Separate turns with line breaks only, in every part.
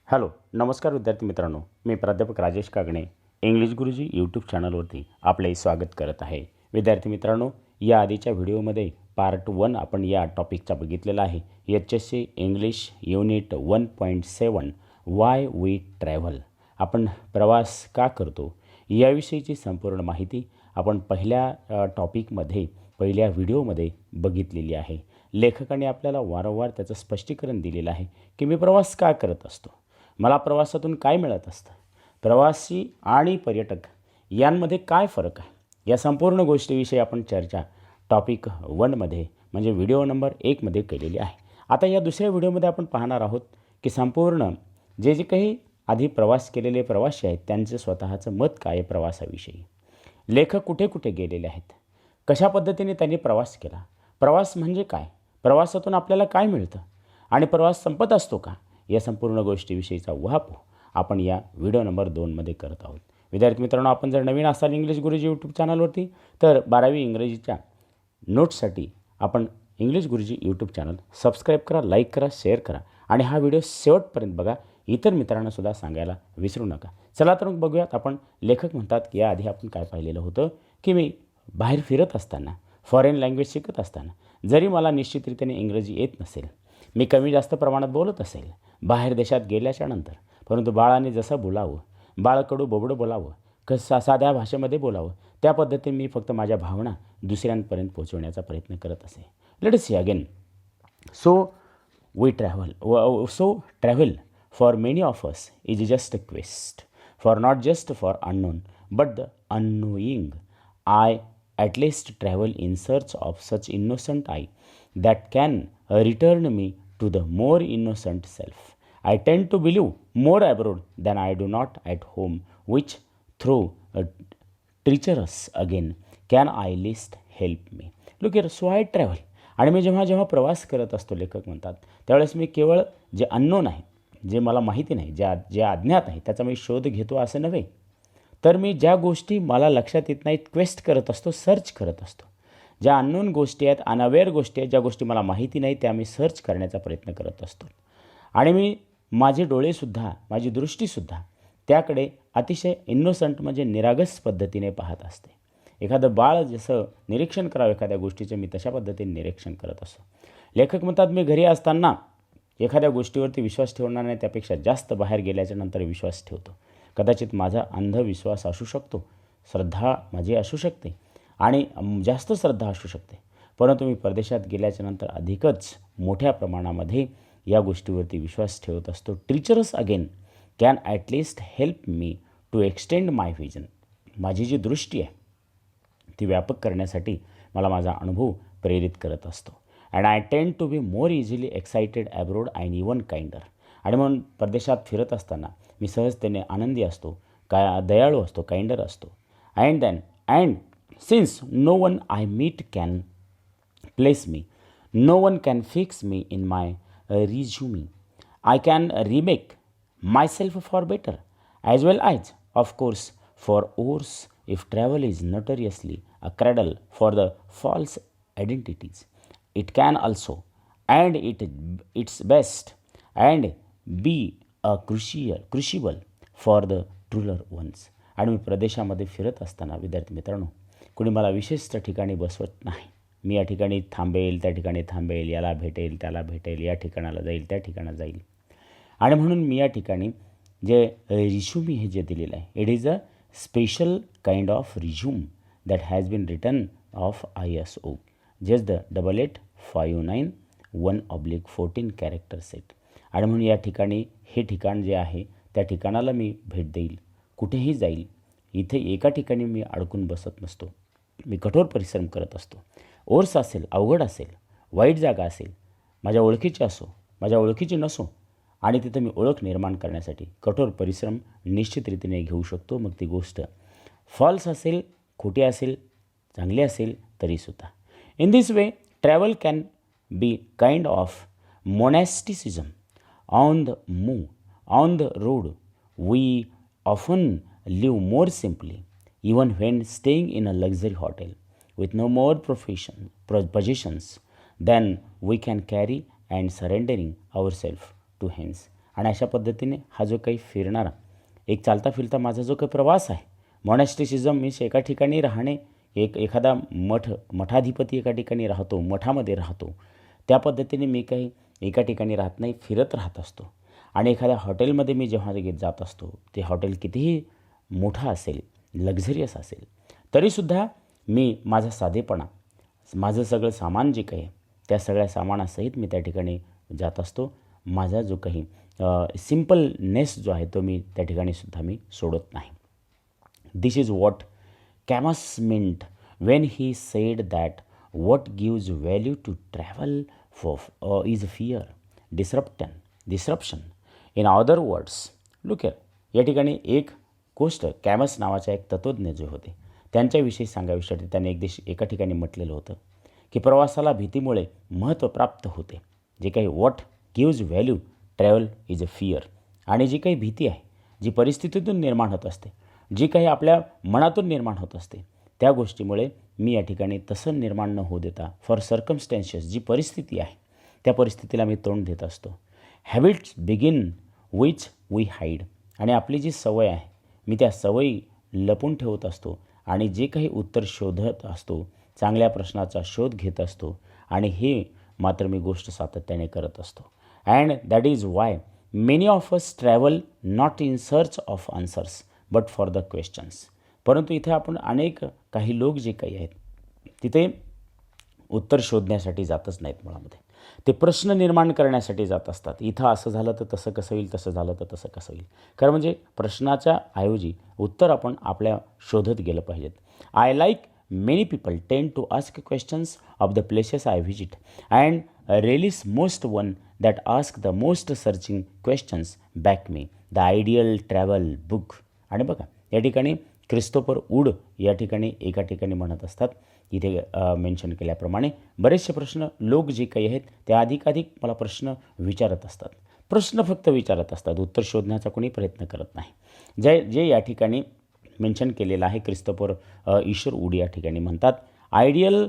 Hello नमस्कार विद्यार्थी मित्रांनो, मी प्राध्यापक राजेश कागणे इंग्लिश गुरुजी यूट्यूब चॅनलवरती आपले स्वागत करत आहे. विद्यार्थी मित्रांनो, या आधीच्या व्हिडिओमध्ये पार्ट 1 आपण या टॉपिकचा बघितलेला आहे. HSC English unit 1.7 why we travel. आपण प्रवास का करतो याविषयीची संपूर्ण माहिती आपण पहिल्या टॉपिकमध्ये पहिल्या व्हिडिओमध्ये बघितलेली आहे. लेखकाने आपल्याला वारंवार त्याचं स्पष्टीकरण दिलेलं आहे की मी प्रवास का करत असतो, मला प्रवासातून काय मिळत असतं, प्रवासी आणि पर्यटक यांमध्ये काय फरक आहे, या संपूर्ण गोष्टीविषयी आपण चर्चा टॉपिक 1मध्ये म्हणजे व्हिडिओ नंबर 1मध्ये केलेली आहे. आता या दुसऱ्या व्हिडिओमध्ये आपण पाहणार आहोत की संपूर्ण जे काही आधी प्रवास केलेले प्रवासी आहेत त्यांचं स्वतःचं मत काय आहे प्रवासाविषयी, लेखक कुठे कुठे गेलेले आहेत, कशा पद्धतीने त्यांनी प्रवास केला, प्रवास म्हणजे काय, प्रवासातून आपल्याला काय मिळतं आणि प्रवास संपत असतो का, या संपूर्ण गोष्टीविषयीचा उहापोह आपण या व्हिडिओ नंबर 2मध्ये करत आहोत. विद्यार्थी मित्रांनो, आपण जर नवीन असाल इंग्लिश गुरुजी यूट्यूब चॅनलवरती तर 12वी इंग्रजीच्या नोट्ससाठी आपण इंग्लिश गुरुजी यूट्यूब चॅनल सबस्क्राईब करा, लाईक करा, शेअर करा आणि हा व्हिडिओ शेवटपर्यंत बघा. इतर मित्रांनासुद्धा सांगायला विसरू नका. चला तर मग बघूयात. आपण लेखक म्हणतात की याआधी आपण काय पाहिलेलं होतं की मी बाहेर फिरत असताना, फॉरेन लँग्वेज शिकत असताना, जरी मला निश्चितरित्याने इंग्रजी येत नसेल, मी कमी जास्त प्रमाणात बोलत असेल बाहेर देशात गेल्याच्या नंतर, परंतु बाळाने जसं बोलावं, बाळकडू बोबडं बोलावं, कसं साध्या भाषेमध्ये बोलावं, त्या पद्धतीने मी फक्त माझ्या भावना दुसऱ्यांपर्यंत पोहोचवण्याचा प्रयत्न करत असे. Let us see again. So travel for many of us is just a quest for not just for unknown but the unknowing. I at least travel in search of such innocent eye that can return me to the more innocent self. I tend to believe more abroad than I do not at home, which through treacherous again can I least help me. Look here, so I travel. आणि मी जेव्हा जेव्हा प्रवास करत असतो, लेखक म्हणतात, त्यावेळेस मी केवळ जे अननोन आहे, जे मला माहिती नाही, जे अज्ञात आहे त्याचा मी शोध घेतो असं नव्हे, तर मी ज्या गोष्टी मला लक्षात येत नाहीत क्वेस्ट करत असतो, सर्च करत असतो. ज्या अननोन गोष्टी आहेत, अनअवेअर गोष्टी आहेत, ज्या गोष्टी मला माहिती नाही त्या मी सर्च करण्याचा प्रयत्न करत असतो. आणि मी माझे डोळेसुद्धा, माझी दृष्टीसुद्धा त्याकडे अतिशय इनोसंट म्हणजे निरागस पद्धतीने पाहत असते. एखादं बाळ जसं निरीक्षण करावं एखाद्या गोष्टीचं, मी तशा पद्धतीने निरीक्षण करत असतो. लेखक म्हणतात मी घरी असताना एखाद्या गोष्टीवरती विश्वास ठेवणार नाही, त्यापेक्षा जास्त बाहेर गेल्याच्या नंतर विश्वास ठेवतो. कदाचित माझा अंधविश्वास असू शकतो, श्रद्धा माझी असू शकते आणि जास्त श्रद्धा असू शकते, परंतु मी परदेशात गेल्याच्यानंतर अधिकच मोठ्या प्रमाणामध्ये या गोष्टीवरती विश्वास ठेवत असतो. Treacherous again can at least help me to extend my vision. माझी जी दृष्टी आहे ती व्यापक करण्यासाठी मला माझा अनुभव प्रेरित करत असतो. And I tend to be more easily excited abroad and even kinder. आणि म्हणून परदेशात फिरत असताना मी सहजतेने आनंदी असतो, दयाळू असतो, काइंडर असतो. And since no one I meet can place me, no one can fix me in my resume, I can remake my self for better as well as of course for worse if travel is notoriously a cradle for the false identities. It can also and its best and be a crucible for the truer ones. आणि मी प्रदेशामध्ये फिरत असताना विद्यार्थी मित्रांनो, कुणी मला विशिष्ट ठिकाणी बसवत नाही. मी या ठिकाणी थांबेल, त्या ठिकाणी थांबेल, याला भेटेल, त्याला भेटेल, या ठिकाणाला जाईल, त्या ठिकाणाला जाईल. आणि म्हणून मी या ठिकाणी जे रिझ्यूमी हे जे दिलेलं आहे, it is a special kind of resume that has been written of ISO just the 8859-1/14 character set. आणि म्हणून या ठिकाणी हे ठिकाण जे आहे त्या ठिकाणाला मी भेट देईल, कुठेही जाईल. इथे एका ठिकाणी मी अडकून बसत नसतो, मी कठोर परिश्रम करत असतो. ओर्स असेल, अवघड असेल, वाईट जागा असेल, माझ्या ओळखीची असो, माझ्या ओळखीची नसो, आणि तिथं मी ओळख निर्माण करण्यासाठी कठोर परिश्रम निश्चित रीतीने घेऊ शकतो. मग ती गोष्ट फॉल्स असेल, खोटी असेल, चांगली असेल तरीसुद्धा. In this way travel can be kind of monasticism. On the move, on the road, we often live more simply, even when staying in a luxury hotel, with no more possessions than we can carry and surrendering ourselves to hence. आणि अशा पद्धतीने हा जो काही फिरणारा एक चालता फिरता माझा जो काही प्रवास आहे, मॉनेस्टिसिझम मीन्स एका ठिकाणी राहणे, एखादा मठाधिपती एका ठिकाणी राहतो, मठामध्ये राहतो, त्या पद्धतीने मी काही एका ठिकाणी राहत नाही, फिरत राहत असतो. आणि एखाद्या हॉटेलमध्ये मी जेव्हा जात असतो, ते हॉटेल कितीही मोठं असेल, लक्झरियस असेल, तरीसुद्धा मी माझा साधेपणा, माझं सगळं सामान जे काही आहे, त्या सगळ्या सामानासहित मी त्या ठिकाणी जात असतो. माझा जो काही सिम्पलनेस जो आहे तो मी त्या ठिकाणीसुद्धा मी सोडत नाही. This is what Camus meant when he said that what gives value to travel is fear, disruption. In other words, look here, या ठिकाणी एक गोष्ट कॅमस नावाच्या एक तत्त्वज्ञ जे होते त्यांच्याविषयी सांगाविषयी त्याने एका ठिकाणी म्हटलेलं होतं की प्रवासाला भीतीमुळे महत्त्व प्राप्त होते. जे काही what gives value travel is a fear. आणि जी काही भीती आहे, जी परिस्थितीतून निर्माण होत असते, जी काही आपल्या मनातून निर्माण होत असते, त्या गोष्टीमुळे मी या ठिकाणी तसं निर्माण न होऊ देता फॉर सर्कमस्टॅन्सेस, जी परिस्थिती आहे त्या परिस्थितीला मी तोंड देत असतो. Habits begin which we hide. आणि आपली जी सवय आहे, मी त्या सवयी लपून ठेवत असतो आणि जे काही उत्तर शोधत असतो, चांगल्या प्रश्नाचा शोध घेत असतो आणि हे मात्र मी गोष्ट सातत्याने करत असतो. And that is why many of us travel not in search of answers but for the questions. परंतु इथे आपण काही लोक जे काही आहेत तिथे उत्तर शोधण्यासाठी जातच नाहीत, मुळामध्ये ते प्रश्न निर्माण करण्यासाठी जात असतात. इथं असं झालं तर तसं कसं होईल, तसं झालं तर तसं कसं होईल. कारण म्हणजे प्रश्नाच्या ऐवजी उत्तर आपण आपल्या शोधत गेलं पाहिजेत. I like many people tend to ask questions of the places I visit and realise most one that ask the most searching questions back me the ideal travel book. आणि बघा या ठिकाणी क्रिस्तोफर वूड या ठिकाणी एका ठिकाणी म्हणत असतात, इथे मेन्शन केल्याप्रमाणे बरेचसे प्रश्न लोक जे काही आहेत ते अधिकाधिक मला प्रश्न विचारत असतात. प्रश्न फक्त विचारत असतात, उत्तर शोधण्याचा कोणी प्रयत्न करत नाही. जे या ठिकाणी मेन्शन केलेलं आहे क्रिस्तोफर ईश्वर वूड या ठिकाणी म्हणतात, ideal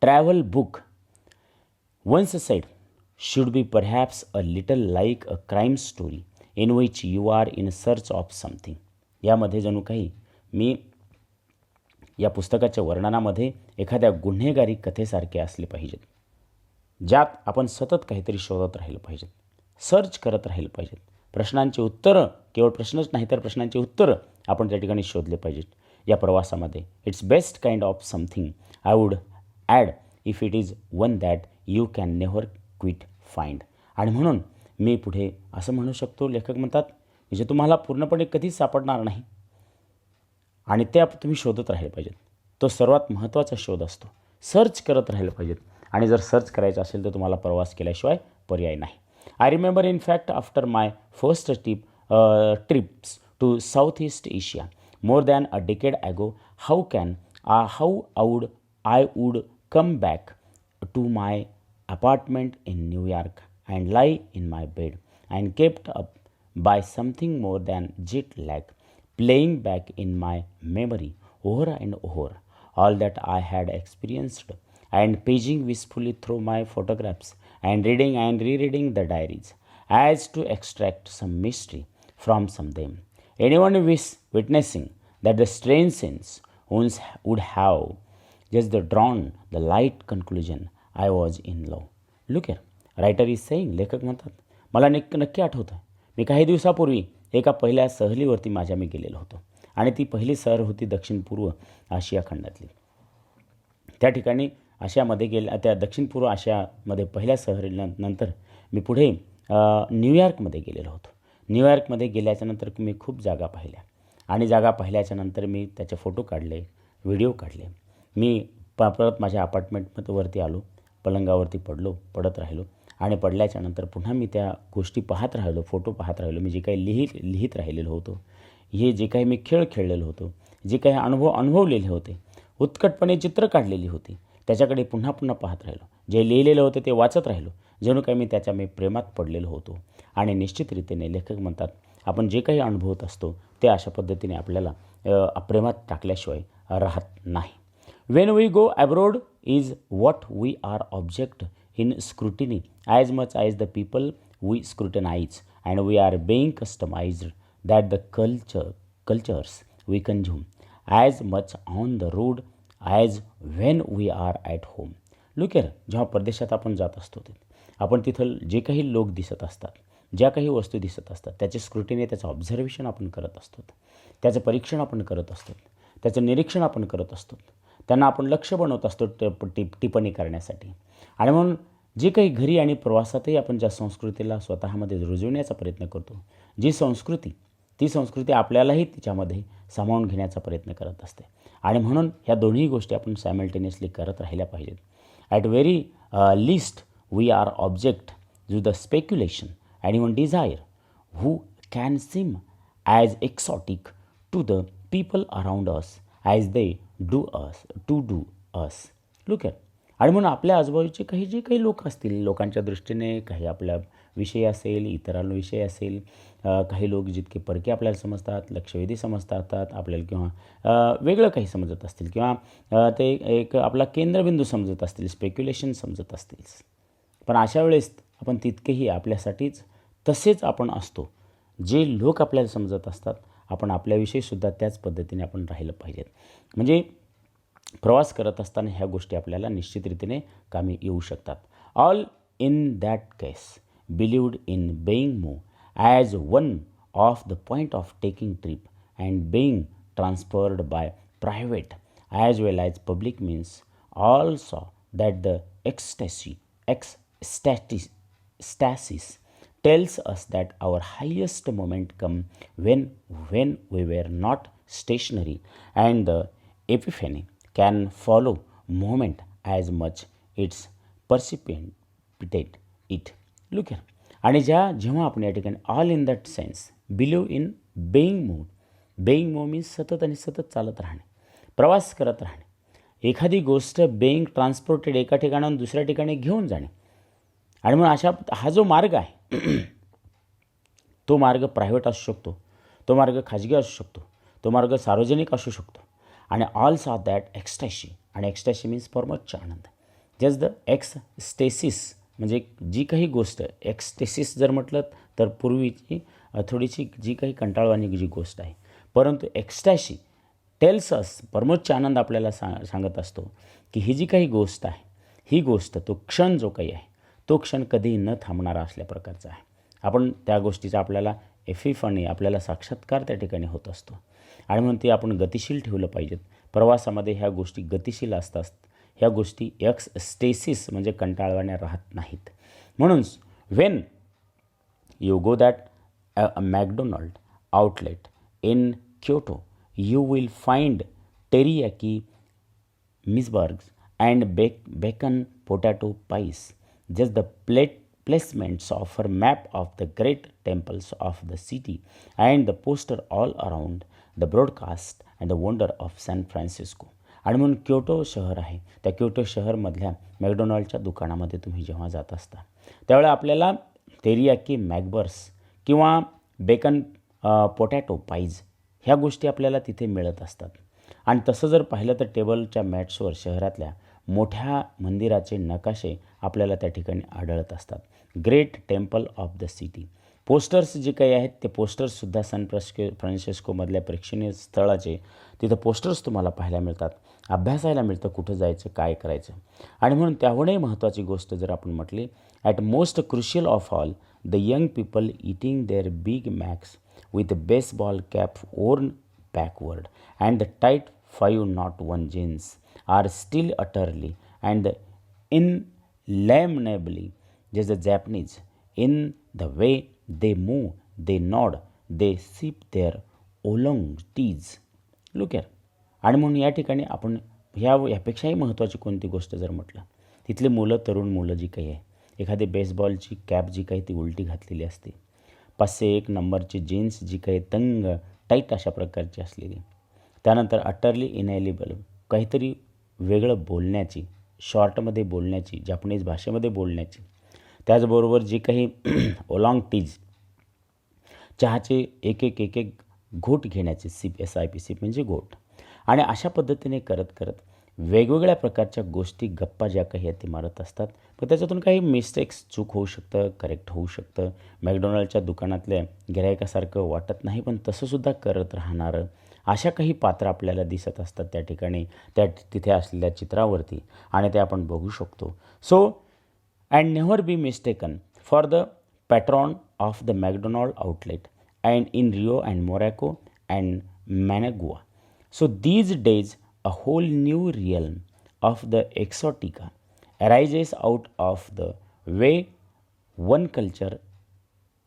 travel book once said should be perhaps a little like a crime story in which you are in search of something. यामध्ये जणू काही मी या पुस्तकाच्या वर्णनामध्ये एखाद्या गुन्हेगारी कथेसारखे असले पाहिजेत, ज्यात आपण सतत काहीतरी शोधत राहिलं पाहिजेत, सर्च करत राहिलं पाहिजेत. प्रश्नांची उत्तरं, केवळ प्रश्नच नाही तर प्रश्नांची उत्तरं आपण त्या ठिकाणी शोधले पाहिजेत या प्रवासामध्ये. It's best kind of something I would add if it is one that you can never quite find. आणि म्हणून मी पुढे असं म्हणू शकतो, लेखक म्हणतात, जे तुम्हाला पूर्णपणे कधीच सापडणार नाही आणि ते तुम्ही शोधत राहिले पाहिजेत. तो सर्वात महत्त्वाचा शोध असतो. सर्च करत राहिलं पाहिजेत आणि जर सर्च करायचं असेल तर तुम्हाला प्रवास केल्याशिवाय पर्याय नाही. I remember in fact after my first trips to South East Asia more than a decade ago how I would come back to my apartment in New York and lie in my bed and kept up by something more than jet lag, playing back in my memory over and over all that I had experienced and paging wistfully through my photographs and reading and rereading the diaries as to extract some mystery from some them. Anyone witnessing that the strange scenes would have just drawn the light conclusion I was in love. Look here, writer is saying, लेखक म्हणतात, मला नक्की आठवतं मी काही दिवसापूर्वी एका पहिल्या सहलीवरती मी गेलेलो होतो आणि ती पहिली सहल होती दक्षिण पूर्व आशिया खंडातली. त्या ठिकाणी त्या दक्षिण पूर्व आशियामध्ये पहिल्या सहलीनंतर मी पुढे न्यूयॉर्कमध्ये गेलेलो होतो. न्यूयॉर्कमध्ये गेल्याच्यानंतर मी खूप जागा पाहिल्या आणि जागा पाहिल्याच्यानंतर मी त्याचे फोटो काढले, व्हिडिओ काढले. मी परत माझ्या अपार्टमेंटवरती आलो, पलंगावरती पडत राहिलो आणि पडल्याच्यानंतर पुन्हा मी त्या गोष्टी पाहत राहिलो, फोटो पाहत राहिलो. मी जे काही लिहित राहिलेलो होतो, हे जे काही मी खेळ खेळलेलो होतो, जे काही अनुभवलेले होते, उत्कटपणे चित्र काढलेली होती, त्याच्याकडे पुन्हा पाहत राहिलो. जे लिहिलेलं होतं ते वाचत राहिलो, जणू काही मी प्रेमात पडलेलो होतो. आणि निश्चितरीतीने लेखक म्हणतात, आपण जे काही अनुभवत असतो ते अशा पद्धतीने आपल्याला प्रेमात टाकल्याशिवाय राहत नाही. When we go abroad is what we are object in scrutiny as much as the people we scrutinize and we are being customized that the cultures we consume as much on the road as when we are at home. Look here, जेव्हा परदेशात आपण जात असतो आपण तिथं जे काही लोक दिसत असतात, ज्या काही वस्तू दिसत असतात त्याचे स्क्रुटिनी, त्याचं ऑब्झर्वेशन आपण करत असतो, त्याचं परीक्षण आपण करत असतो, त्याचं निरीक्षण आपण करत असतो, त्यांना आपण लक्ष बनवत असतो टिप्पणी करण्यासाठी. आणि म्हणून जे काही घरी आणि प्रवासातही आपण ज्या संस्कृतीला स्वतःमध्ये रुजवण्याचा प्रयत्न करतो, जी संस्कृती ती संस्कृती आपल्यालाही तिच्यामध्ये सामावून घेण्याचा प्रयत्न करत असते. आणि म्हणून ह्या दोन्ही गोष्टी आपण सायमल्टेनियसली करत राहिल्या पाहिजेत. At very least we are object to the speculation and even desire who can seem as exotic to the people around us as they do us. Look here. आणि म्हणून आपल्या आजूबाजूचे जे काही लोक असतील, लोकांच्या दृष्टीने काही आपल्या विषय असेल, इतरांविषयी असेल, काही लोक जितके परके आपल्याला समजतात, लक्षवेधी समजतात आपल्याला, किंवा वेगळं काही समजत असतील, किंवा ते एक आपला केंद्रबिंदू समजत असतील, स्पेक्युलेशन समजत असतील. पण अशा वेळेस आपण तितकेही आपल्यासाठीच तसेच आपण असतो. जे लोक आपल्याला समजत असतात, आपण आपल्याविषयीसुद्धा त्याच पद्धतीने आपण राहिलं पाहिजेत. म्हणजे प्रवास करत असताना ह्या गोष्टी आपल्याला निश्चित रीतीने कामी येऊ शकतात. All in that case believed in being move as one of the point of taking trip and being transferred by private as well as public means all saw that the stasis tells us that our highest moment come when we were not stationary, and the epiphany can follow moment as much its precipitate it. Look here. आणि जेव्हा आपण या ठिकाणी all in that sense believe in being move means सतत आणि सतत चालत राहणे, प्रवास करत राहणे, एखादी गोष्ट बेईंग ट्रान्सपोर्टेड एका ठिकाणाहून दुसऱ्या ठिकाणी घेऊन जाणे. आणि मग हा जो मार्ग आहे तो मार्ग प्रायव्हेट असू शकतो, तो मार्ग खाजगी असू शकतो, तो मार्ग सार्वजनिक असू शकतो. आणि ऑल सॉ दॅट एक्स्टॅशी, आणि एक्स्टॅशी मीन्स परमोच्च आनंद. जस्ट द एक्सस्टेसिस म्हणजे जी काही गोष्ट, एक्सटेसिस जर म्हटलं तर पूर्वीची थोडीशी जी काही कंटाळवाणी जी गोष्ट आहे, परंतु एक्स्टॅशी टेल्स अस, परमोच्च आनंद आपल्याला सांगत असतो की ही जी काही गोष्ट आहे, ही गोष्ट, तो क्षण जो काही आहे, तो क्षण कधीही न थांबणारा असल्या प्रकारचा आहे. आपण त्या गोष्टीचा आपल्याला एफिफनी, आपल्याला साक्षात्कार त्या ठिकाणी होत असतो. आणि म्हणून ते आपण गतिशील ठेवलं पाहिजेत. प्रवासामध्ये ह्या गोष्टी गतिशील असतात, ह्या गोष्टी एक्सस्टेसिस म्हणजे कंटाळवाण्या राहत नाहीत. म्हणून when you go that McDonald outlet in Kyoto you will find teriyaki Misburgs and bacon potato pies. Just the placements of a map of the great temples of the city and the poster all around the broadcast and the wonder of San Francisco. आणि म्हणून Kyoto शहर आहे, त्या Kyoto शहरमधल्या मॅकडोनाल्डच्या दुकानामध्ये तुम्ही जेव्हा जात असता त्यावेळेला आपल्याला तेरियाकी मॅकबर्स किंवा बेकन पोटॅटो पाईज ह्या गोष्टी आपल्याला तिथे मिळत असतात. आणि तसं जर पाहिलं तर टेबलच्या मॅट्सवर शहरातल्या मोठ्या मंदिराचे नकाशे आपल्याला त्या ठिकाणी आढळत असतात. Great temple of the city. Posters जे काही आहेत ते पोस्टर्ससुद्धा सान फ्रान्सिस्कोमधल्या प्रेक्षणीय स्थळाचे तिथं पोस्टर्स तुम्हाला पाहायला मिळतात, अभ्यासायला मिळतं कुठं जायचं, काय करायचं. आणि म्हणून त्याहूनही महत्त्वाची गोष्ट जर आपण म्हटली, at most crucial of all the young people eating their Big Macs with a baseball cap worn backward and the tight 501 jeans are still utterly and inalienably just the Japanese in the way they move, they nod, they sip their oolong teas. Look here. आणि म्हणून या ठिकाणी आपण ह्यापेक्षाही महत्त्वाची कोणती गोष्ट जर म्हटलं, तिथले तरुण मुलं जी काही आहे, एखादी बेसबॉलची कॅप जी काही ती उलटी घातलेली असते, 501 नंबरची जीन्स जी काही तंग टाईट अशा प्रकारची असलेली, त्यानंतर अटरली इनॅलिबल काहीतरी वेगळं बोलण्याची, शॉर्टमध्ये बोलण्याची, जापनीज भाषेमध्ये बोलण्याची, त्याचबरोबर जी काही ओलाँग टीज, चहाचे एक घोट घेण्याचे, सिप SIP सिप म्हणजे घोट. आणि अशा पद्धतीने करत वेगवेगळ्या प्रकारच्या गोष्टी, गप्पा ज्या काही आहेत ते मारत असतात. पण त्याच्यातून काही मिस्टेक्स, चूक होऊ शकतं, करेक्ट होऊ शकतं. मॅकडोनल्डच्या दुकानातल्या गिऱ्हाईकासारखं वाटत नाही, पण तसंसुद्धा करत राहणारं अशा काही पात्र आपल्याला दिसत असतात त्या ठिकाणी, तिथे असलेल्या चित्रावरती, आणि ते आपण बघू शकतो. So and never be mistaken for the patron of the McDonald outlet and in Rio and Morocco and Managua. So these days a whole new realm of the exotica arises out of the way one culture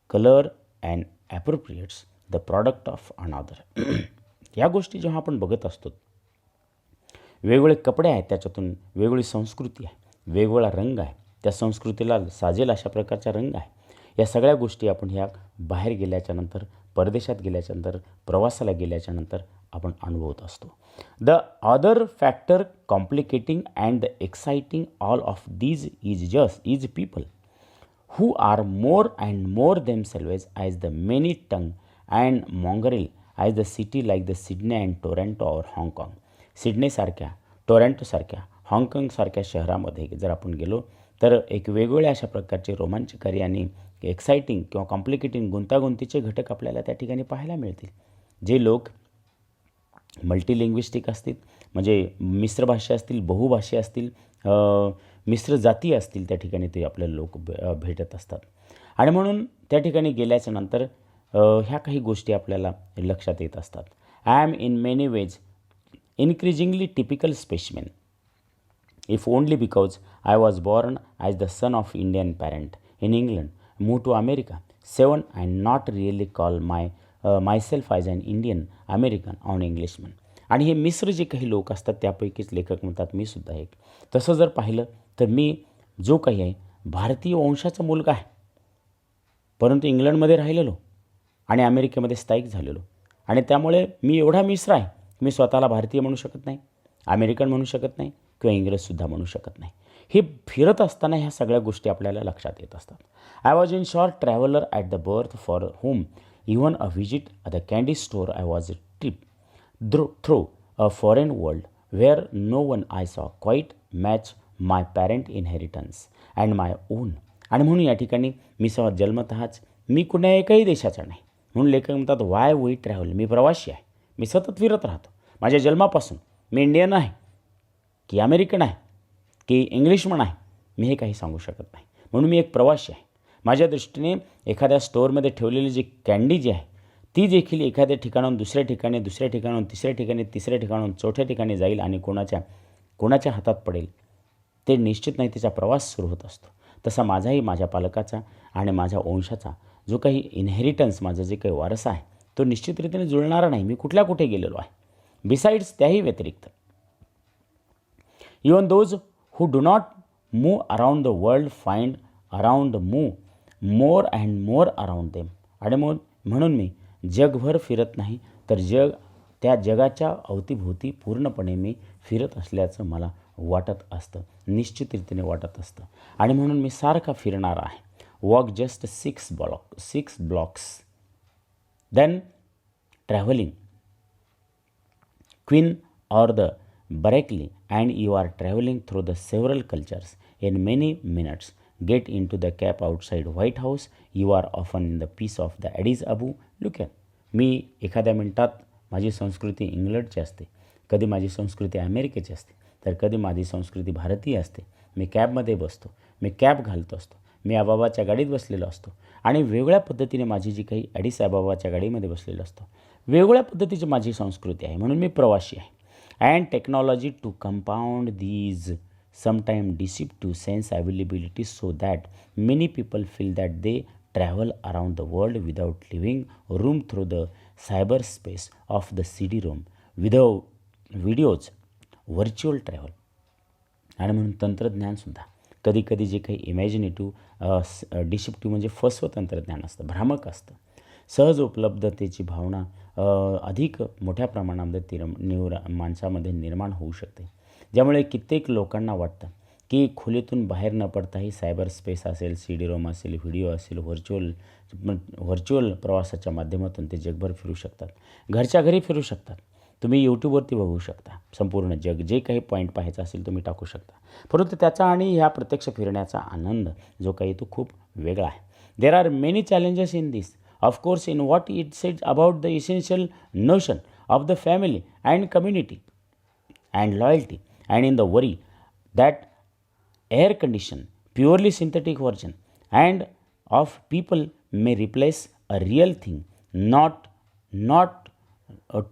color and appropriates the product of another. या गोष्टी जेव्हा आपण बघत असतो, वेगवेगळे कपडे आहेत, त्याच्यातून वेगवेगळी संस्कृती आहे, वेगवेगळा रंग आहे, त्या संस्कृतीला साजेल अशा प्रकारचा रंग आहे. या सगळ्या गोष्टी आपण ह्या बाहेर गेल्याच्यानंतर, परदेशात गेल्याच्यानंतर, प्रवासाला गेल्याच्यानंतर आपण अनुभवत असतो. The other factor complicating and the exciting all of these is people who are more and more themselves as the many tongue and mongrel as the city like the Sydney and Toronto or Hong Kong. सिडनीसारख्या, टोरंटोसारख्या, हाँगकाँगसारख्या शहरामध्ये जर आपण गेलो तर एक वेगवेगळ्या अशा प्रकारचे रोमांचकारी आणि एक्साइटिंग किंवा कॉम्प्लिकेटिंग, गुंतागुंतीचे घटक आपल्याला त्या ठिकाणी पाहायला मिळतील. जे लोक मल्टीलिंग्विस्टिक असतील, म्हणजे मिश्र भाषा असतील, बहुभाषा असतील, मिश्र जाती असतील, त्या ठिकाणी ते आपल्याला लोक भेटत असतात. आणि म्हणून त्या ठिकाणी गेल्याच्या नंतर ह्या काही गोष्टी आपल्याला लक्षात येत असतात. I am in many ways increasingly typical specimen if only because I was born as the son of Indian parent in England, moved to America, 7 and not really call myself as an Indian American or Englishman. आणि हे मिश्र जे काही लोक असतात त्यापैकीच लेखक म्हणतात मी सुद्धा एक. तसं जर पाहिलं तर मी जो काही आहे भारतीय वंशाचा मुलगा आहे, परंतु इंग्लंडमध्ये राहिलेलो आणि अमेरिकेमध्ये स्थायिक झालेलो, आणि त्यामुळे मी एवढा मिश्र आहे, मी स्वतःला भारतीय म्हणू शकत नाही, अमेरिकन म्हणू शकत नाही किंवा इंग्रजसुद्धा म्हणू शकत नाही. हे फिरत असताना ह्या सगळ्या गोष्टी आपल्याला लक्षात येत असतात. I was in short traveller at the birth for home even a visit the candy store. I was a trip through a foreign world where no one I saw quite match my parent inheritance and my own. आणि म्हणून या ठिकाणी मी जन्मतःच मी कुण्या एकही देशाचा नाही. म्हणून लेखक म्हणतात वाय वी ट्रॅव्हल, मी प्रवासी आहे, मी सतत फिरत राहतो. माझ्या जन्मापासून मी इंडियन आहे की अमेरिकन आहे की इंग्लिशमन आहे, मी हे काही सांगू शकत नाही. म्हणून मी एक प्रवासी आहे. माझ्या दृष्टीने एखाद्या स्टोअरमध्ये ठेवलेली जी कॅन्डी जी आहे ती देखील एखाद्या ठिकाणाहून दुसऱ्या ठिकाणी, दुसऱ्या ठिकाणाहून तिसऱ्या ठिकाणी, तिसऱ्या ठिकाणाहून चौथ्या ठिकाणी जाईल आणि कोणाच्या हातात पडेल ते निश्चित नाही, तिचा प्रवास सुरू होत असतो. तसा माझाही, माझ्या पालकाचा आणि माझ्या वंशाचा जो काही इनहेरिटन्स, माझा जे काही वारसा आहे तो निश्चित रीतीने जुळणारा नाही. मी कुठे गेलेलो आहे. बिसाइड्स, त्याही व्यतिरिक्त, even those who do not move around the world find around move more and more around them. आणि म्हणून मी जगभर फिरत नाही तर त्या जगाच्या अवतीभोवती पूर्णपणे मी फिरत असल्याचं मला वाटत असतं, निश्चित रीतीने वाटत असतं. आणि म्हणून मी सारखा फिरणारा आहे. Walk just 6 blocks then traveling Queen or the Berkeley and you are traveling through the several cultures in many minutes. Get into the cab outside White House. You are often in the piece of the Addis Abu. Look at मी एखाद्या मिनिटात माझी संस्कृती इंग्लंडची असते, कधी माझी संस्कृती अमेरिकेची असते, तर कधी माझी संस्कृती भारतीय असते. मी कॅबमध्ये बसतो, मी कॅब घालतो असतो, मी अबाबाच्या गाडीत बसलेलो असतो आणि वेगळ्या पद्धतीने माझी जी काही ॲडिस अबाबाच्या गाडीमध्ये बसलेलो असतो, वेगवेगळ्या पद्धतीची माझी संस्कृती आहे. म्हणून मी प्रवासी आहे. And technology to compound these sometimes deceptive sense availability so that many people feel that they travel around the world without leaving room through the cyberspace of the CD-ROM without videos, virtual travel. आणि म्हणून तंत्रज्ञानसुद्धा कधी कधी जे काही imaginative deceptive म्हणजे फसवं तंत्रज्ञान असतं, भ्रामक असतं. सहज उपलब्धतेची भावना अधिक मोठ्या प्रमाणामध्ये माणसामध्ये निर्माण होऊ शकते, ज्यामुळे कित्येक लोकांना वाटतं की खोलीतून बाहेर न पडताही सायबर स्पेस असेल, CD-ROM असेल, व्हिडिओ असेल, व्हर्च्युअल प्रवासाच्या माध्यमातून ते जगभर फिरू शकतात, घरच्या घरी फिरू शकतात. तुम्ही यूट्यूबवरती बघू शकता. संपूर्ण जग जे काही पॉईंट पाहायचा असेल तुम्ही टाकू शकता. परंतु त्याचा आणि ह्या प्रत्यक्ष फिरण्याचा आनंद जो काही तो खूप वेगळा आहे. There are many challenges in this. Of course in what it says about the essential notion of the family and community and loyalty, and in the worry that air conditioned purely synthetic version and of people may replace a real thing, not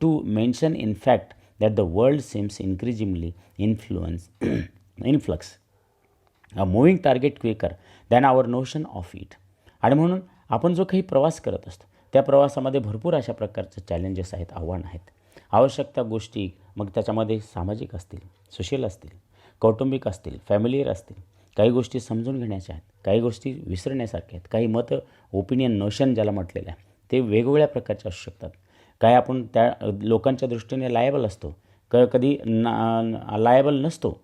to mention in fact that the world seems increasingly in flux, a moving target quicker than our notion of it. आणि म्हणून आपण जो काही प्रवास करत असतो त्या प्रवासामध्ये भरपूर अशा प्रकारचे चॅलेंजेस आहेत, आव्हान आहेत. आवश्यक त्या गोष्टी मग त्याच्यामध्ये सामाजिक असतील, सोशल असतील, कौटुंबिक असतील, फॅमिलियर असतील. काही गोष्टी समजून घेण्याच्या आहेत, काही गोष्टी विसरण्यासारख्या आहेत, काही मतं, ओपिनियन, नोशन ज्याला म्हटलेलं आहे ते वेगवेगळ्या प्रकारचे असू शकतात. काय आपण त्या लोकांच्या दृष्टीने लायबल असतो, कधी लायबल नसतो,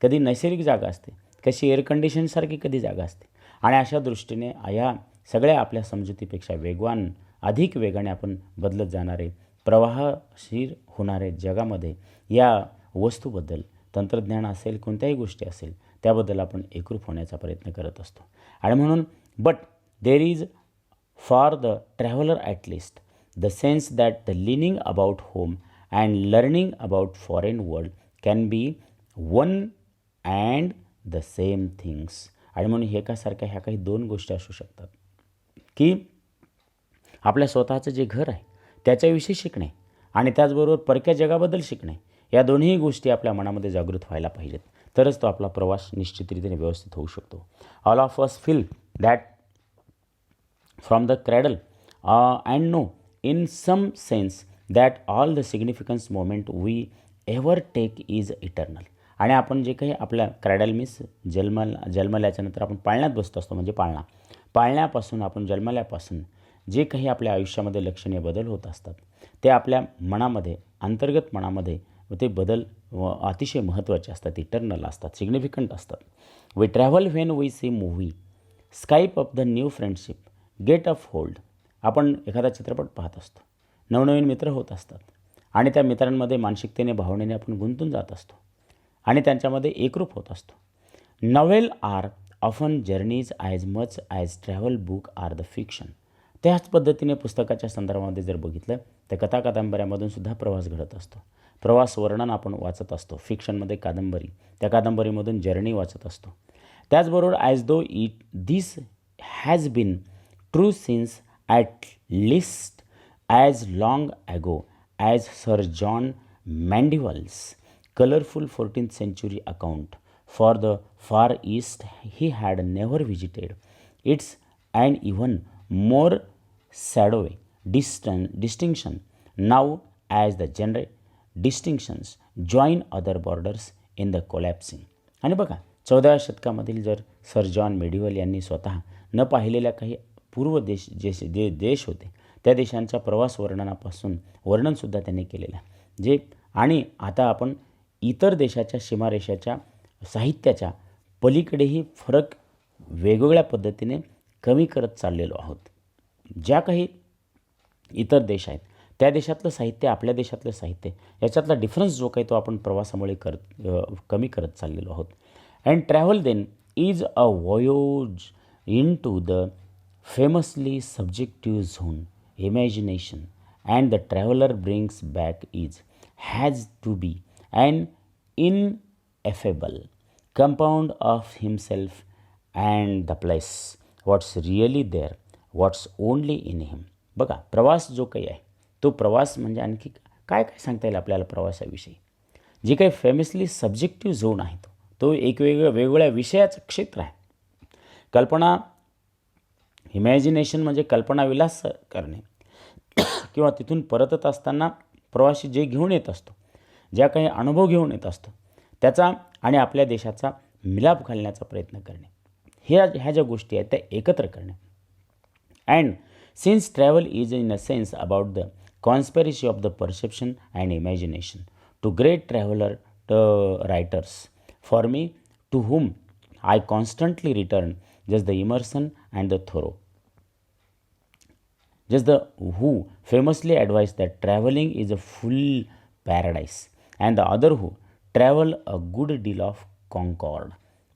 कधी नैसर्गिक जागा असते, कशी एअर कंडिशनसारखी कधी जागा असते. आणि अशा दृष्टीने या सगळ्या आपल्या समजुतीपेक्षा वेगवान, अधिक वेगाने आपण बदलत जाणारे, प्रवाहशीर होणारे जगामध्ये या वस्तूबद्दल, तंत्रज्ञान असेल, कोणत्याही गोष्टी असेल त्याबद्दल आपण एकरूप होण्याचा प्रयत्न करत असतो. आणि म्हणून but there is for the traveller at least the sense that the leaning about home and learning about foreign world can be one and the same things. आणि म्हणून ह्या काही दोन गोष्टी असू शकतात की आपल्या स्वतःचं जे घर आहे त्याच्याविषयी शिकणे आणि त्याचबरोबर परक्या जगाबद्दल शिकणे, या दोन्ही गोष्टी आपल्या मनामध्ये जागृत व्हायला पाहिजेत. तरच तो आपला प्रवास निश्चितरीतीने व्यवस्थित होऊ शकतो. All of us feel that from the cradle and know in some sense that all the significance moment we ever take is eternal. आणि आपण जे काही आपल्या क्रॅडल मीन्स जन्मल्याच्यानंतर आपण पाळण्यात बसतो असतो, म्हणजे पाळण्यापासून आपण जन्मल्यापासून जे काही आपल्या आयुष्यामध्ये लक्षणीय बदल होत असतात ते आपल्या मनामध्ये, अंतर्गत मनामध्ये ते बदल अतिशय महत्त्वाचे असतात, इटर्नल असतात, सिग्निफिकंट असतात. We travel when we see movie, Skype up the new friendship, get up hold. आपण एखादा चित्रपट पाहत असतो, नवनवीन मित्र होत असतात आणि त्या मित्रांमध्ये मानसिकतेने, भावनेने आपण गुंतून जात असतो आणि त्यांच्यामध्ये एकरूप होत असतो. Novel are often journeys as much as travel book are the fiction. त्याच पद्धतीने पुस्तकाच्या संदर्भामध्ये जर बघितलं तर कथा कादंबऱ्यामधून सुद्धा प्रवास घडत असतो. प्रवास वर्णन आपण वाचत असतो, फिक्शनमध्ये कादंबरी, त्या कादंबरीमधून जर्नी वाचत असतो. त्याचबरोबर as though this has been true since at least as long ago as sir John Mandeville's colourful 14th century account for the far east he had never visited. It's an even more shadowy distinction now as the general distinctions join other borders in the collapsing. आणि बघा 14व्या शतकामधील जर sir John medieval यांनी स्वतः न पाहिलेल्या काही पूर्व देश होते त्या देशांच्या प्रवास वर्णनसुद्धा त्यांनी केलेलं आहे. जे आणि आता आपण इतर देशाच्या सीमारेषाच्या साहित्याच्या पलीकडेही फरक वेगवेगळ्या पद्धतीने कमी करत चाललेलो आहोत. ज्या काही इतर देश आहेत त्या देशातलं साहित्य, आपल्या देशातलं साहित्य याच्यातला डिफरन्स जो काही तो आपण प्रवासामुळे कमी करत चाललेलो आहोत. And travel then is a voyage into the famously subjective zone imagination and the traveller brings back is has to be an ineffable compound of himself and the place, what's really there, what's only in him. बघा, प्रवास जो काही आहे तो प्रवास म्हणजे आणखी काय काय सांगता येईल आपल्याला प्रवासाविषयी. जे काही फेमसली सब्जेक्टिव्ह झोन आहे तो एक वेगवेगळ्या विषयाचं क्षेत्र आहे. कल्पना, इमॅजिनेशन म्हणजे कल्पनाविलास करणे किंवा तिथून परतत असताना प्रवासी जे घेऊन येत असतो, ज्या काही अनुभव घेऊन येत असतो त्याचा आणि आपल्या देशाचा मिलाप घालण्याचा प्रयत्न करणे, ह्या ज्या गोष्टी आहेत त्या एकत्र करणे. And since travel is in a sense about the conspiracy of the perception and imagination two great traveller writers for me to whom I constantly return just the immersion and the thorough. Just the who famously advised that traveling is a paradise, and the other who travel a good deal of concord.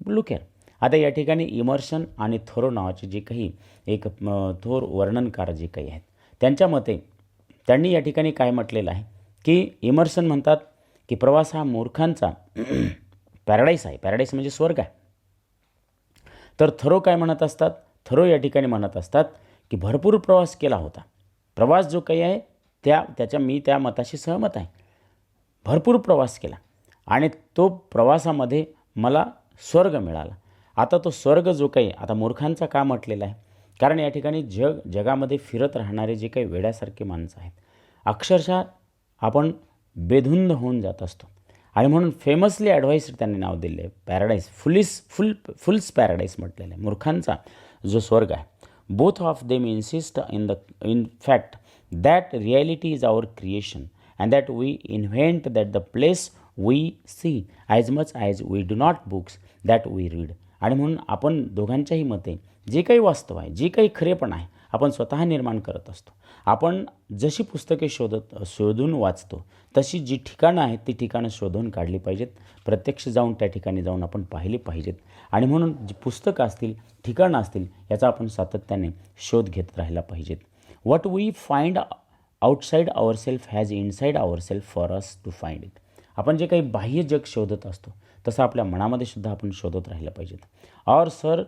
Look here. आता या ठिकाणी immersion आणि थोरो नावाचे जे काही एक थोर वर्णनकार जे काही आहेत त्यांच्या मते त्यांनी या ठिकाणी काय म्हटलेलं आहे की इमर्शन म्हणतात की प्रवास हा मूर्खांचा पॅराडाईस आहे. पॅराडाईस म्हणजे स्वर्ग आहे. तर थरो काय म्हणत असतात, थरो या ठिकाणी म्हणत असतात की भरपूर प्रवास केला होता. प्रवास जो काही आहे मी त्या मताशी सहमत आहे. भरपूर प्रवास केला आणि तो प्रवासामध्ये मला स्वर्ग मिळाला. आता तो स्वर्ग जो काही आता मूर्खांचा का म्हटलेला आहे, कारण या ठिकाणी जगामध्ये फिरत राहणारे जे काही वेड्यासारखे माणसं आहेत अक्षरशः आपण बेधुंद होऊन जात असतो. आणि म्हणून फेमसली ॲडवाईस त्यांनी नाव दिले आहे पॅराडाईस, फुल्स पॅराडाईस म्हटलेलं आहे, मूर्खांचा जो स्वर्ग आहे. Both of them insist in fact that reality is our creation and that we invent that the place we see as much as we do not books that we read. आणि म्हणून आपण दोघांच्याही मते जे काही वास्तव आहे, जे काही खरेपण आहे आपण स्वतः निर्माण करत असतो. आपण जशी पुस्तके शोधून वाचतो तशी जी ठिकाणं आहेत ती ठिकाणं शोधून काढली पाहिजेत. प्रत्यक्ष जाऊन त्या ठिकाणी जाऊन आपण पाहिली पाहिजेत. आणि म्हणून जी पुस्तकं असतील, ठिकाणं असतील याचा आपण सातत्याने शोध घेत राहायला पाहिजेत. What we find outside our self has inside our self for us to find it. आपण जे काही बाह्य जग शोधत असतो तसं आपल्या मनामध्ये सुद्धा आपण शोधत राहिलं पाहिजेत. Or sir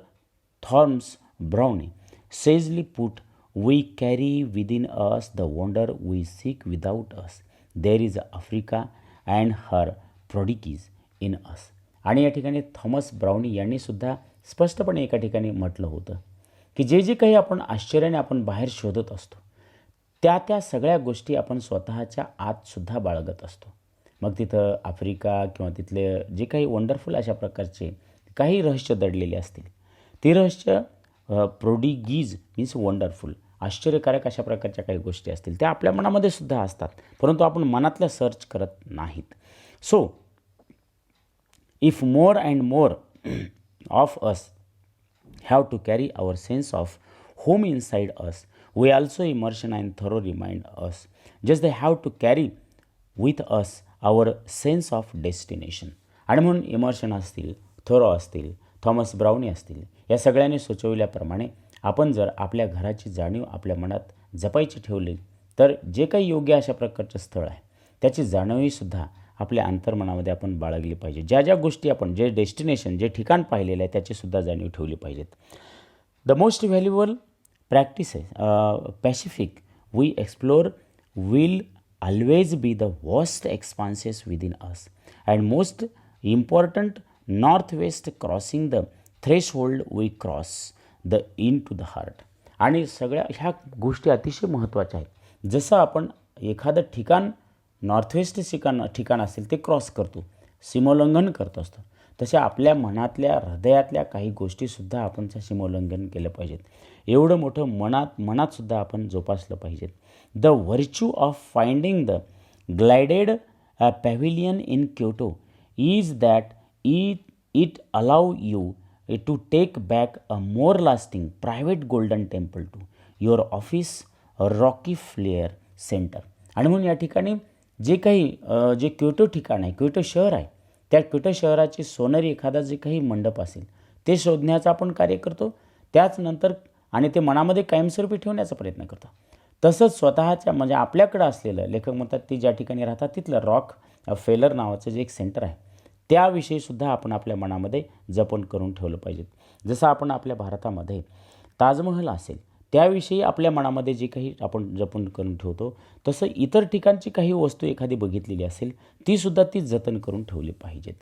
Thomas Browne sagely put, we carry within us the wonder we seek without us. There is Africa and her prodigies in us. आणि या ठिकाणी थॉमस ब्राउनी यांनी सुद्धा स्पष्टपणे एका ठिकाणी म्हटलं होतं की जे काही आपण आश्चर्याने आपण बाहेर शोधत असतो त्या सगळ्या गोष्टी आपण स्वतःच्या आतसुद्धा बाळगत असतो. मग तिथं आफ्रिका किंवा तिथले जे काही वंडरफुल अशा प्रकारचे काही रहस्य दडलेले असतील, ती रहस्य प्रोडिगीज मीन्स वंडरफुल, आश्चर्यकारक अशा प्रकारच्या काही गोष्टी असतील त्या आपल्या मनामध्ये सुद्धा असतात, परंतु आपण मनातल्या सर्च करत नाहीत. So if more and more of us have to carry our sense of home inside us, we also immersion and thorough remind us just they have to carry with us our sense of destination. आणि म्हणून immersion असतील, थोरो असतील, Thomas brownie असतील, या सगळ्यांनी सुचविल्याप्रमाणे आपण जर आपल्या घराची जाणीव आपल्या मनात जपायची ठेवली तर जे काही योग्य अशा प्रकारचं स्थळ आहे त्याची जाणीवसुद्धा आपल्या अंतर्मनामध्ये आपण बाळगली पाहिजे. ज्या गोष्टी आपण जे डेस्टिनेशन जे ठिकाण पाहिलेलं आहे त्याचीसुद्धा जाणीव ठेवली पाहिजेत. The most valuable practices Pacific we explore will always be the vast expanses within us, and most important northwest crossing the threshold we cross the into the heart. आणि सगळ्या ह्या गोष्टी अतिशय महत्त्वाच्या आहेत. जसं आपण एखादं ठिकाण नॉर्थवेस्ट ठिकाण असेल ते क्रॉस करतो, सीमोल्लंघन करत असतो, तसे आपल्या मनातल्या हृदयातल्या काही गोष्टीसुद्धा आपण सीमोल्लंघन केलं पाहिजेत. एवढं मोठं मनातसुद्धा आपण जोपासलं पाहिजेत. The virtue of finding the gilded pavilion in Kyoto is that it allow you to take back a more lasting private golden temple to your office Rockefeller Center. आणि म्हणून या ठिकाणी जे काही जे क्योटो ठिकाण आहे, क्योटो शहर आहे, त्या क्योटो शहराचे सोनेरी एखादा जे काही मंडप असेल ते शोधण्याचं आपण कार्य करतो. त्याचनंतर आणि ते मनामध्ये कायमस्वरूपी ठेवण्याचा प्रयत्न करतो. तसंच स्वतःच्या म्हणजे आपल्याकडं असलेलं लेखक म्हणतात ती ज्या ठिकाणी राहतात तिथलं रॉक फेलर नावाचं जे एक सेंटर आहे त्याविषयीसुद्धा आपण आपल्या मनामध्ये जपण करून ठेवलं पाहिजे. जसं आपण आपल्या भारतामध्ये ताजमहल असेल त्याविषयी आपल्या मनामध्ये जे काही आपण जपून करून ठेवतो तसं इतर ठिकाणची काही वस्तू एखादी बघितलेली असेल तीसुद्धा ती जतन करून ठेवली पाहिजेत.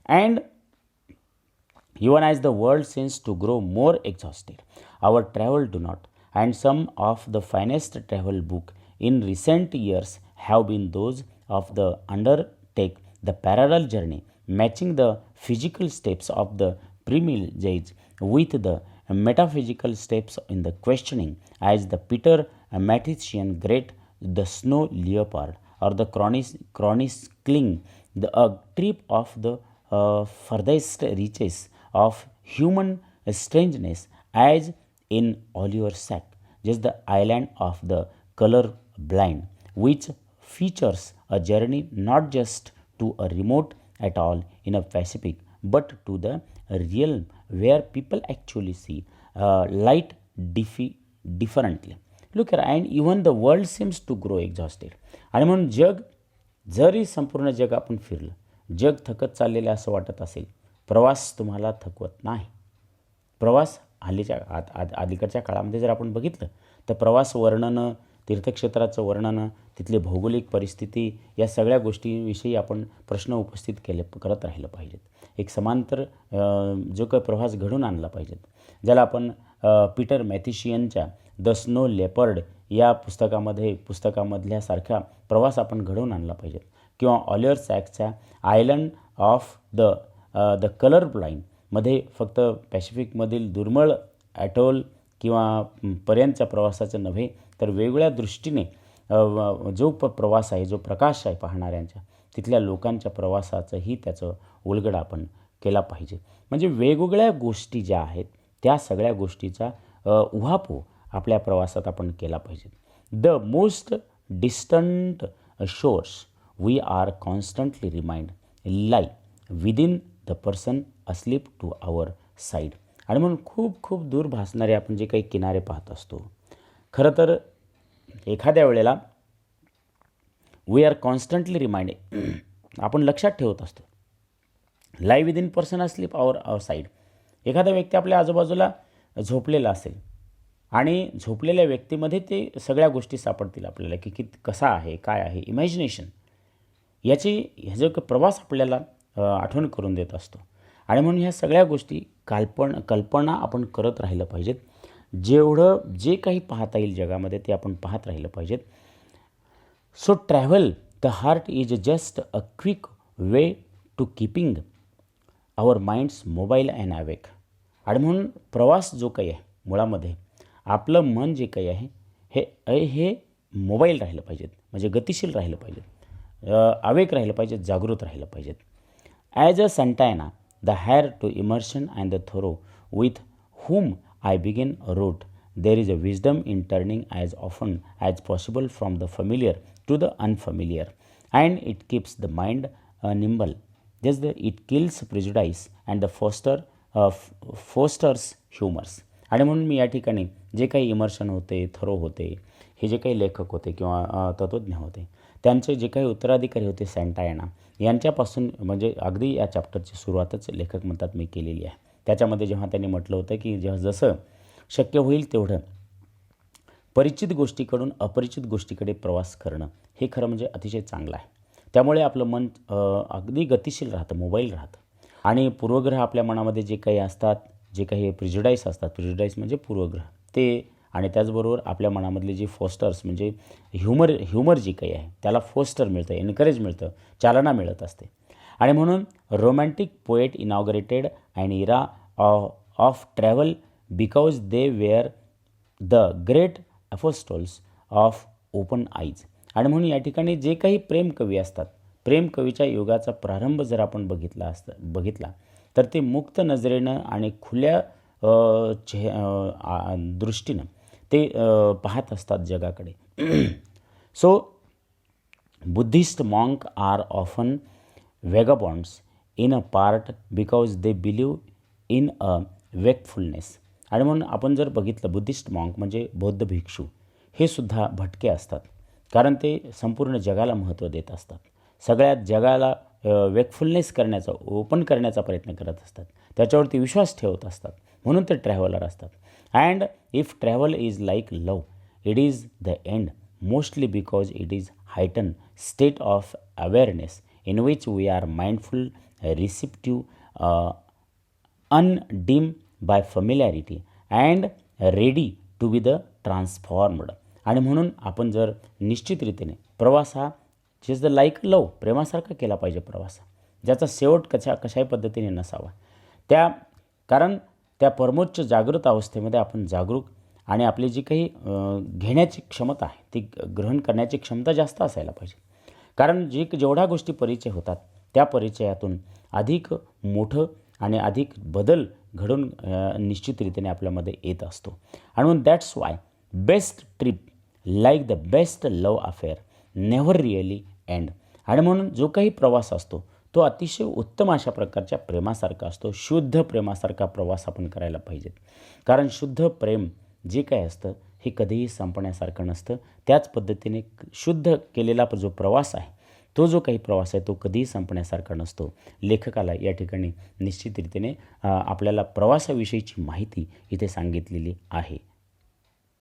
And even as the world seems to grow more exhausted, our travel do not, and some of the finest travel book in recent years have been those of the undertake the parallel journey, matching the physical steps of the privileged with the metaphysical steps in the questioning, as the Peter Matthician great the snow leopard or the chronicling the trip of the furthest reaches of human strangeness, as in Oliver Sack, just the island of the color blind, which features a journey not just to a remote at all in a Pacific, but to the realm where people actually see light differently. Look here, and even the world seems to grow exhausted. आणि म्हणून जग, जरी संपूर्ण जग आपण फिरलं, जग थकत चाललेलं असं वाटत असेल, प्रवास तुम्हाला थकवत नाही. प्रवास अलीकडच्या काळामध्ये जर आपण बघितलं तर प्रवास वर्णनं, तीर्थक्षेत्राचं वर्णनं, तिथली भौगोलिक परिस्थिती, या सगळ्या गोष्टींविषयी आपण प्रश्न उपस्थित करत राहिलं पाहिजेत. एक समांतर जो काही प्रवास घडून आणला पाहिजेत, ज्याला आपण पीटर मॅथिशियनच्या द स्नो लेपर्ड या पुस्तकामधल्यासारखा प्रवास आपण घडवून आणला पाहिजेत. किंवा ऑलिव्हर सॅक्सच्या Island of the Colorblind मध्ये फक्त पॅसिफिकमधील दुर्मिळ ॲटोल किंवा पर्यंतच्या प्रवासाचं नव्हे, तर वेगवेगळ्या दृष्टीने जो प्रवास आहे, जो प्रकाश आहे पाहणाऱ्यांच्या, तिथल्या लोकांच्या प्रवासाचंही त्याचं उलगडा आपण केला पाहिजे. म्हणजे वेगवेगळ्या गोष्टी ज्या आहेत त्या सगळ्या गोष्टीचा उहापोह आपल्या प्रवासात आपण केला पाहिजे. The most distant shores we are constantly remind lie within the person asleep to our side. आणि म्हणून खूप खूप दूर भासणारे आपण जे काही किनारे पाहत असतो, खरं तर एखाद्या वेळेला वी आर कॉन्स्टंटली रिमाइंडेड, आपण लक्षात ठेवत असतो, लाई विदिन पर्सन अस्लीप आवर साईड. एखादा व्यक्ती आपल्या आजूबाजूला झोपलेला असेल आणि झोपलेल्या व्यक्तीमध्ये ते सगळ्या गोष्टी सापडतील आपल्याला, की कसा आहे, काय आहे, इमॅजिनेशन ह्याचा प्रवास आपल्याला आठवण करून देत असतो. आणि म्हणून ह्या सगळ्या गोष्टी कल्पना आपण करत राहिलं पाहिजेत. जेवढं जे काही पाहता येईल जगामध्ये ते आपण पाहत राहिलं पाहिजेत. So travel the heart is just a quick way to keeping our minds mobile and awake. आणि म्हणून प्रवास जो काही आहे, मुळामध्ये आपलं मन जे काही आहे हे मोबाईल राहिलं पाहिजेत, म्हणजे गतिशील राहिलं पाहिजेत, अवेक राहिलं पाहिजेत, जागृत राहिलं पाहिजेत. As a Santayana the heir to Emerson and the Thoreau with whom I begin wrote, there is a wisdom in turning as often as possible from the familiar to the unfamiliar, and it keeps the mind nimble. Just it kills prejudice and the fosters humors. आणि म्हणून मी या ठिकाणी जे काही immersion होते, thorough होते, हे जे काही लेखक होते किंवा तत्त्वज्ञ होते, त्यांचे जे काही उत्तराधिकारी होते सँटायना, यांच्यापासून म्हणजे अगदी या चॅप्टरची सुरुवातच लेखक म्हणतात मी केलेली आहे. त्याच्यामध्ये जेव्हा त्यांनी म्हटलं होतं की जसं शक्य होईल तेवढं परिचित गोष्टीकडून अपरिचित गोष्टीकडे प्रवास करणं हे खरं म्हणजे अतिशय चांगलं आहे. त्यामुळे आपलं मन अगदी गतिशील राहतं, मोबाईल राहतं. आणि पूर्वग्रह आपल्या मनामध्ये जे काही असतात, जे काही प्रिजुडाईस असतात, प्रिजुडाईस म्हणजे पूर्वग्रह ते, आणि त्याचबरोबर आपल्या मनामधले जे फोस्टर्स म्हणजे ह्युमर जे काही आहे त्याला फोस्टर मिळतं, एनकरेज मिळतं, चालना मिळत असते. आणि म्हणून romantic poet inaugurated and era of travel because they were the great apostles of open eyes. आणि म्हणून या ठिकाणी जे काही प्रेमकवी असतात, प्रेमकवीच्या युगाचा प्रारंभ जर आपण बघितला तर ते मुक्त नजरेनं आणि खुल्या दृष्टीनं ते पाहत असतात जगाकडे. So Buddhist monk are often vagabonds in a part because they believe in a wakefulness. आणि म्हणून आपण जर बघितलं, बुद्धिस्ट मॉन्क म्हणजे बौद्ध भिक्षू हे सुद्धा भटके असतात, कारण ते संपूर्ण जगाला महत्त्व देत असतात, सगळ्या जगाला वेकफुलनेस करण्याचा, ओपन करण्याचा प्रयत्न करत असतात, त्याच्यावरती विश्वास ठेवत असतात, म्हणून ते ट्रॅव्हलर असतात. And if travel is like love, it is the end, mostly because it is हायटन state of awareness in which we are mindful, receptive, undimmed by familiarity and ready to be the transformed. आणि म्हणून आपण जर निश्चितरीतीने प्रवास हा is the like लव, प्रेमासारखा केला पाहिजे प्रवास, ज्याचा शेवट कशाही पद्धतीने नसावा. कारण त्या परमोच्च जागृत अवस्थेमध्ये आपण जागरूक आणि आपली जी काही घेण्याची क्षमता आहे ती ग्रहण करण्याची क्षमता जास्त असायला पाहिजे. कारण जेवढ्या गोष्टी परिचय होतात त्या परिचयातून अधिक मोठं आणि अधिक बदल घडून निश्चितरीतीने आपल्यामध्ये येत असतो. आणि म्हणून that's why best trip like the best love affair never really end. आणि म्हणून जो काही प्रवास असतो तो अतिशय उत्तम अशा प्रकारच्या प्रेमासारखा असतो. शुद्ध प्रेमासारखा प्रवास आपण करायला पाहिजेत. कारण शुद्ध प्रेम जे काय असतं हे कधीही संपण्यासारखं नसतं. त्याच पद्धतीने शुद्ध केलेला जो प्रवास आहे तो जो काही प्रवास आहे तो कधीही संपण्यासारखा नसतो. लेखकाला या ठिकाणी निश्चितरीतीने आपल्याला प्रवासाविषयीची माहिती इथे सांगितलेली आहे.